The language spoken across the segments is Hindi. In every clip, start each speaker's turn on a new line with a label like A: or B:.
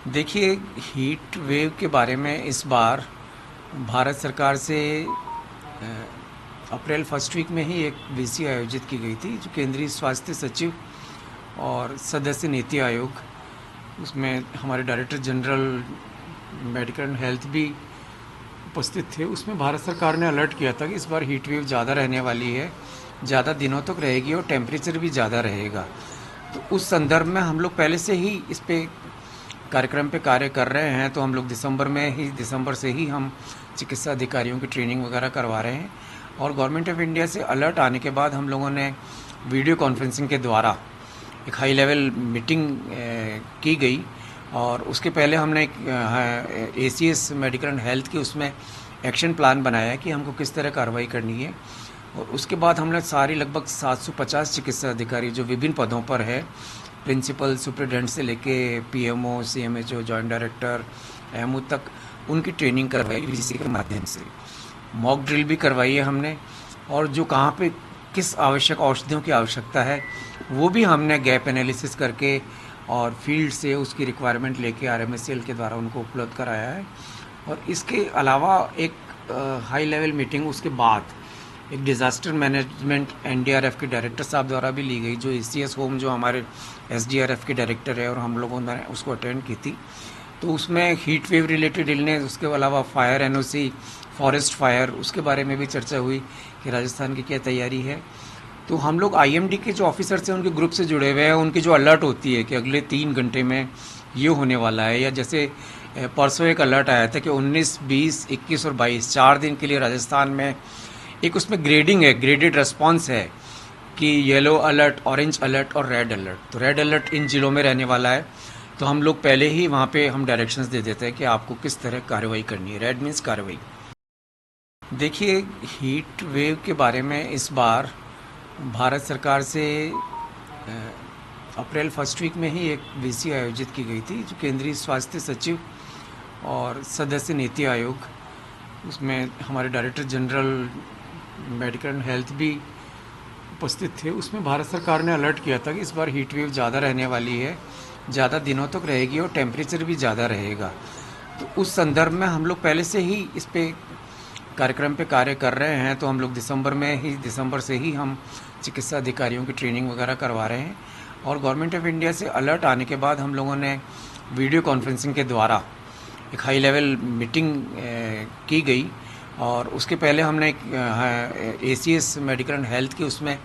A: देखिए, हीट वेव के बारे में इस बार भारत सरकार से अप्रैल फर्स्ट वीक में ही एक वीसी आयोजित की गई थी, जो केंद्रीय स्वास्थ्य सचिव और सदस्य नीति आयोग, उसमें हमारे director general medical and health भी उपस्थित थे। उसमें भारत सरकार ने अलर्ट किया था कि इस बार हीट वेव ज़्यादा रहने वाली है, ज़्यादा दिनों तक रहेगी और टेम्परेचर भी ज़्यादा रहेगा। तो उस संदर्भ में हम लोग पहले से ही इस पे कार्यक्रम पे कार्य कर रहे हैं। तो हम लोग दिसंबर से ही हम चिकित्सा अधिकारियों की ट्रेनिंग वगैरह करवा रहे हैं। और गवर्नमेंट ऑफ इंडिया से अलर्ट आने के बाद हम लोगों ने वीडियो कॉन्फ्रेंसिंग के द्वारा एक हाई लेवल मीटिंग की गई। और उसके पहले हमने एक एसीएस मेडिकल एंड हेल्थ की उसमें एक्शन प्लान बनाया कि हमको किस तरह कार्रवाई करनी है। और उसके बाद हमने सारी लगभग 750 चिकित्सा अधिकारी जो विभिन्न पदों पर है, प्रिंसिपल सुपरिटेंडेंट से लेके PMO, CMHO, joint director, MO तक, उनकी ट्रेनिंग करवाई वीसी के माध्यम से। मॉक ड्रिल भी करवाई है हमने। और जो कहाँ पे किस आवश्यक औषधियों की आवश्यकता है, वो भी हमने गैप एनालिसिस करके और फील्ड से उसकी रिक्वायरमेंट लेके आरएमएसएल के द्वारा उनको उपलब्ध कराया है। और इसके अलावा एक हाई लेवल मीटिंग उसके बाद एक डिज़ास्टर मैनेजमेंट एनडीआरएफ के डायरेक्टर साहब द्वारा भी ली गई, जो एसीएस होम जो हमारे एसडीआरएफ के डायरेक्टर है, और हम लोगों ने उसको अटेंड की थी। तो उसमें हीट वेव रिलेटेड इलनेस, उसके अलावा फायर एनओसी, फॉरेस्ट फायर, उसके बारे में भी चर्चा हुई कि राजस्थान की क्या तैयारी है। तो हम लोग आईएमडी के जो ऑफिसर्स हैं उनके ग्रुप से जुड़े हुए हैं। उनकी जो अलर्ट होती है कि अगले 3 घंटे में ये होने वाला है, या जैसे परसों एक अलर्ट आया था कि 19, 20, 21 और 22 4 दिन के लिए राजस्थान में एक उसमें ग्रेडिंग है, ग्रेडेड रेस्पॉन्स है कि येलो अलर्ट, ऑरेंज अलर्ट और रेड अलर्ट। तो रेड अलर्ट इन जिलों में रहने वाला है। तो हम लोग पहले ही वहाँ पे हम डायरेक्शंस दे देते हैं कि आपको किस तरह कार्रवाई करनी है। रेड मीन्स कार्रवाई। देखिए, हीट वेव के बारे में इस बार भारत सरकार से अप्रैल फर्स्ट वीक में ही एक वीसी आयोजित की गई थी, जो केंद्रीय स्वास्थ्य सचिव और सदस्य नीति आयोग, उसमें हमारे director general medical and health भी उपस्थित थे। उसमें भारत सरकार ने अलर्ट किया था कि इस बार हीट वेव ज़्यादा रहने वाली है, ज़्यादा दिनों तक रहेगी और टेम्परेचर भी ज़्यादा रहेगा। तो उस संदर्भ में हम लोग पहले से ही इस पे कार्यक्रम पे कार्य कर रहे हैं। तो हम लोग दिसंबर से ही हम चिकित्सा अधिकारियों की ट्रेनिंग वगैरह करवा रहे हैं। और गवर्नमेंट ऑफ इंडिया से अलर्ट आने के बाद हम लोगों ने वीडियो कॉन्फ्रेंसिंग के द्वारा एक हाई लेवल मीटिंग की गई। और उसके पहले हमने एक एसीएस मेडिकल एंड हेल्थ की उसमें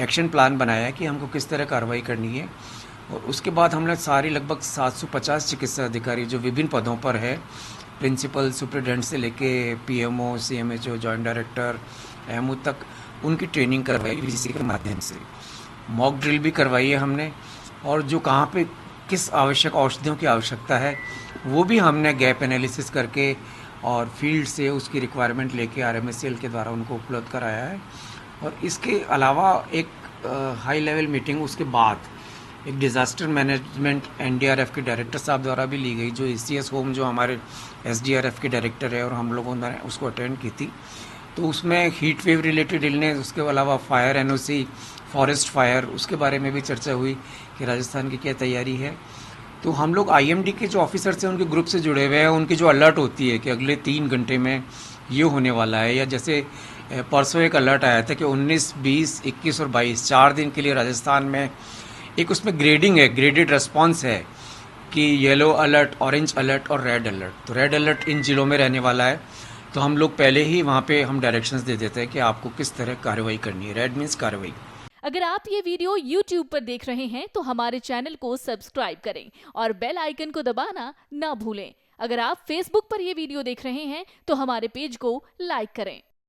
A: एक्शन प्लान बनाया कि हमको किस तरह कार्रवाई करनी है। और उसके बाद हमने सारी लगभग 750 चिकित्सा अधिकारी जो विभिन्न पदों पर है, प्रिंसिपल सुपरिटेंडेंट से लेके PMO, CMHO, joint director, MO तक, उनकी ट्रेनिंग करवाई वीसी के माध्यम से। मॉक ड्रिल भी करवाई है हमने। और जो कहाँ पे किस आवश्यक औषधियों की आवश्यकता है, वो भी हमने गैप एनालिसिस करके और फील्ड से उसकी रिक्वायरमेंट लेके आरएमएसएल के द्वारा उनको उपलब्ध कराया है। और इसके अलावा एक हाई लेवल मीटिंग उसके बाद एक डिज़ास्टर मैनेजमेंट एनडीआरएफ के डायरेक्टर साहब द्वारा भी ली गई, जो एसीएस होम जो हमारे एसडीआरएफ के डायरेक्टर है, और हम लोगों ने उसको अटेंड की थी। तो उसमें हीट वेव रिलेटेड इलनेस, उसके अलावा फायर एनओसी, फॉरेस्ट फायर, उसके बारे में भी चर्चा हुई कि राजस्थान की क्या तैयारी है। तो हम लोग आईएमडी के जो ऑफिसर्स हैं उनके ग्रुप से जुड़े हुए हैं। उनकी जो अलर्ट होती है कि अगले 3 घंटे में ये होने वाला है, या जैसे परसों एक अलर्ट आया था कि 19, 20, 21 और 22 4 दिन के लिए राजस्थान में एक उसमें ग्रेडिंग है, ग्रेडेड रेस्पॉन्स है कि येलो अलर्ट, ऑरेंज अलर्ट और रेड अलर्ट। तो रेड अलर्ट इन जिलों में रहने वाला है। तो हम लोग पहले ही वहाँ पे हम डायरेक्शंस दे देते हैं कि आपको किस तरह कार्रवाई करनी है। रेड मीन्स कार्रवाई।
B: अगर आप ये वीडियो YouTube पर देख रहे हैं तो हमारे चैनल को सब्सक्राइब करें और बेल आइकन को दबाना ना भूलें। अगर आप Facebook पर ये वीडियो देख रहे हैं तो हमारे पेज को लाइक करें।